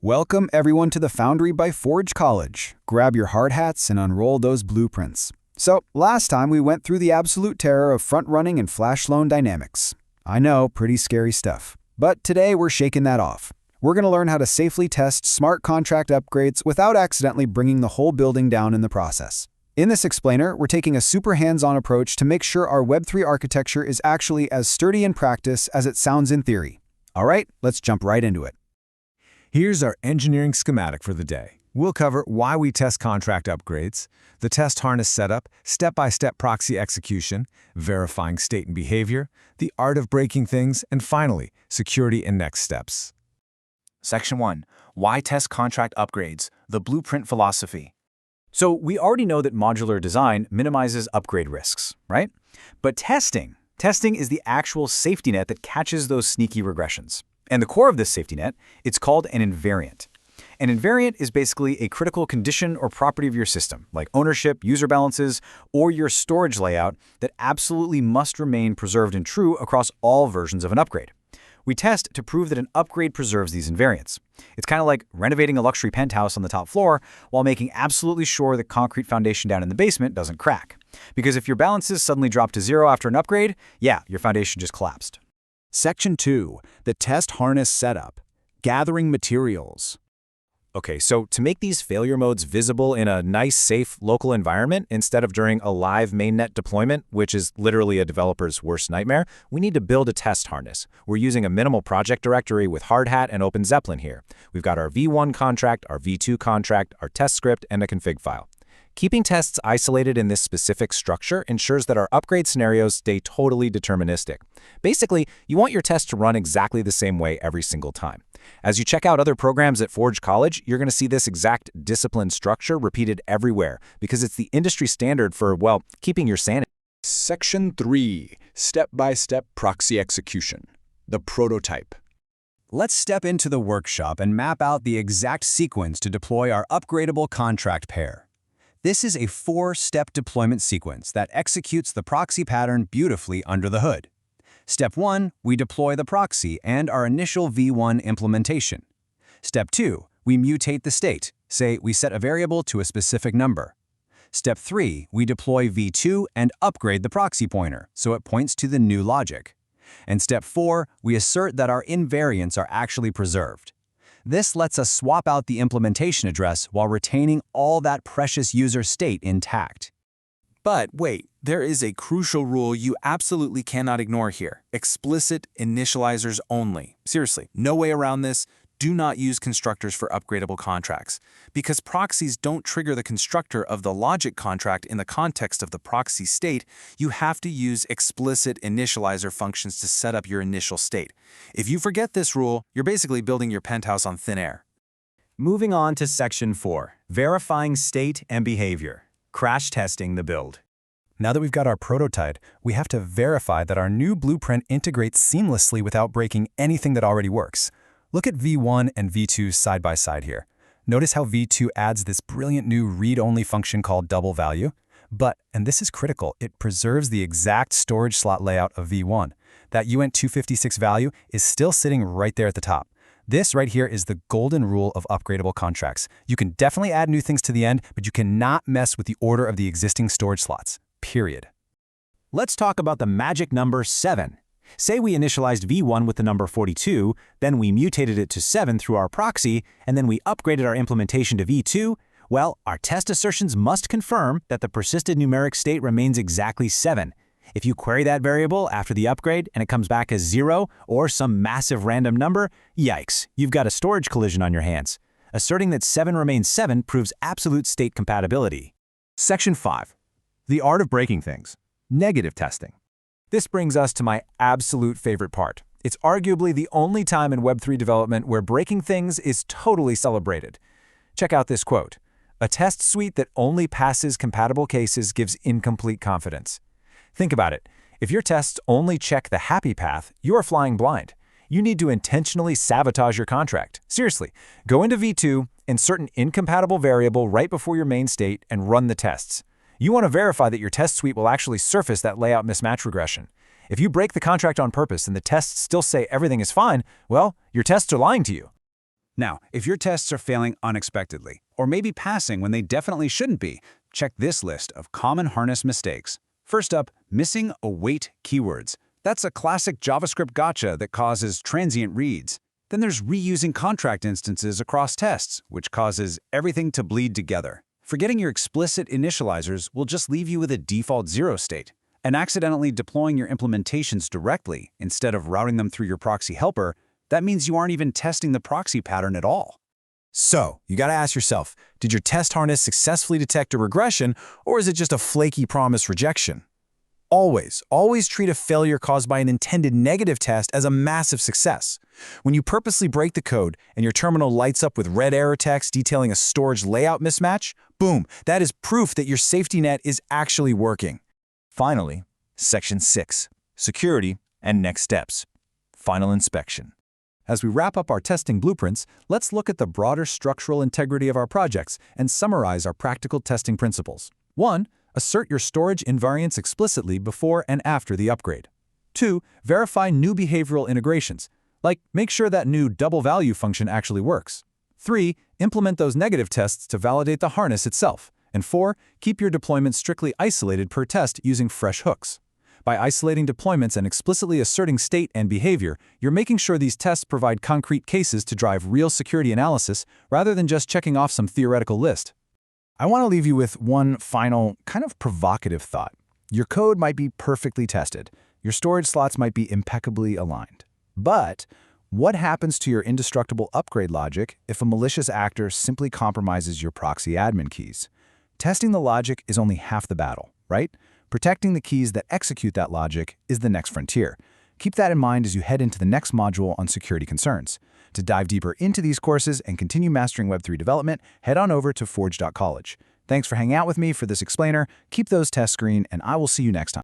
Welcome everyone to the Foundry by Forge College. Grab your hard hats and unroll those blueprints. So, last time we went through the absolute terror of front-running and flash loan dynamics. I know, pretty scary stuff. But today we're shaking that off. We're going to learn how to safely test smart contract upgrades without accidentally bringing the whole building down in the process. In this explainer, we're taking a super hands-on approach to make sure our Web3 architecture is actually as sturdy in practice as it sounds in theory. All right, let's jump right into it. Here's our engineering schematic for the day. We'll cover why we test contract upgrades, the test harness setup, step-by-step proxy execution, verifying state and behavior, the art of breaking things, and finally, security and next steps. Section 1. Why test contract upgrades? The blueprint philosophy. So we already know that modular design minimizes upgrade risks, right? But testing is the actual safety net that catches those sneaky regressions. And the core of this safety net, it's called an invariant. An invariant is basically a critical condition or property of your system, like ownership, user balances, or your storage layout that absolutely must remain preserved and true across all versions of an upgrade. We test to prove that an upgrade preserves these invariants. It's kind of like renovating a luxury penthouse on the top floor while making absolutely sure the concrete foundation down in the basement doesn't crack. Because if your balances suddenly drop to zero after an upgrade, yeah, your foundation just collapsed. Section 2. The test harness setup. Gathering materials. Okay, so to make these failure modes visible in a nice, safe, local environment instead of during a live mainnet deployment, which is literally a developer's worst nightmare, we need to build a test harness. We're using a minimal project directory with Hardhat and OpenZeppelin here. We've got our V1 contract, our V2 contract, our test script, and a config file. Keeping tests isolated in this specific structure ensures that our upgrade scenarios stay totally deterministic. Basically, you want your test to run exactly the same way every single time. As you check out other programs at Forge College, you're going to see this exact discipline structure repeated everywhere because it's the industry standard for, well, keeping your sanity. Section 3. Step-by-step proxy execution. The prototype. Let's step into the workshop and map out the exact sequence to deploy our upgradable contract pair. This is a 4-step deployment sequence that executes the proxy pattern beautifully under the hood. Step 1, we deploy the proxy and our initial V1 implementation. Step 2, we mutate the state. Say, we set a variable to a specific number. Step 3, we deploy V2 and upgrade the proxy pointer, so it points to the new logic. And Step 4, we assert that our invariants are actually preserved. This lets us swap out the implementation address while retaining all that precious user state intact. But wait, there is a crucial rule you absolutely cannot ignore here. Explicit initializers only. Seriously, no way around this. Do not use constructors for upgradable contracts. Because proxies don't trigger the constructor of the logic contract in the context of the proxy state, you have to use explicit initializer functions to set up your initial state. If you forget this rule, you're basically building your penthouse on thin air. Moving on to Section 4, verifying state and behavior, crash testing the build. Now that we've got our prototype, we have to verify that our new blueprint integrates seamlessly without breaking anything that already works. Look at V1 and V2 side by side here. Notice how V2 adds this brilliant new read-only function called double value. But, and this is critical, it preserves the exact storage slot layout of V1. That uint256 value is still sitting right there at the top. This right here is the golden rule of upgradable contracts. You can definitely add new things to the end, but you cannot mess with the order of the existing storage slots. Period. Let's talk about the magic number 7. Say we initialized V1 with the number 42, then we mutated it to 7 through our proxy, and then we upgraded our implementation to V2. Well, our test assertions must confirm that the persisted numeric state remains exactly 7. If you query that variable after the upgrade and it comes back as 0 or some massive random number, yikes, you've got a storage collision on your hands. Asserting that 7 remains 7 proves absolute state compatibility. Section 5. The art of breaking things. Negative testing. This brings us to my absolute favorite part. It's arguably the only time in Web3 development where breaking things is totally celebrated. Check out this quote. A test suite that only passes compatible cases gives incomplete confidence. Think about it. If your tests only check the happy path, you are flying blind. You need to intentionally sabotage your contract. Seriously, go into V2, insert an incompatible variable right before your main state, and run the tests. You want to verify that your test suite will actually surface that layout mismatch regression. If you break the contract on purpose and the tests still say everything is fine, well, your tests are lying to you. Now, if your tests are failing unexpectedly, or maybe passing when they definitely shouldn't be, check this list of common harness mistakes. First up, missing await keywords. That's a classic JavaScript gotcha that causes transient reads. Then there's reusing contract instances across tests, which causes everything to bleed together. Forgetting your explicit initializers will just leave you with a default 0 state. And accidentally deploying your implementations directly instead of routing them through your proxy helper, that means you aren't even testing the proxy pattern at all. So, you gotta ask yourself, did your test harness successfully detect a regression, or is it just a flaky promise rejection? Always treat a failure caused by an intended negative test as a massive success. When you purposely break the code and your terminal lights up with red error text detailing a storage layout mismatch, boom, that is proof that your safety net is actually working. Finally, Section 6, Security and Next Steps. Final inspection. As we wrap up our testing blueprints, let's look at the broader structural integrity of our projects and summarize our practical testing principles. 1. Assert your storage invariants explicitly before and after the upgrade. 2. Verify new behavioral integrations, like make sure that new double value function actually works. 3. Implement those negative tests to validate the harness itself. And 4. Keep your deployments strictly isolated per test using fresh hooks. By isolating deployments and explicitly asserting state and behavior, you're making sure these tests provide concrete cases to drive real security analysis rather than just checking off some theoretical list. I want to leave you with one final, kind of provocative thought. Your code might be perfectly tested. Your storage slots might be impeccably aligned. But what happens to your indestructible upgrade logic if a malicious actor simply compromises your proxy admin keys? Testing the logic is only half the battle, right? Protecting the keys that execute that logic is the next frontier. Keep that in mind as you head into the next module on security concerns. To dive deeper into these courses and continue mastering Web3 development, head on over to forge.college. Thanks for hanging out with me for this explainer. Keep those tests green, and I will see you next time.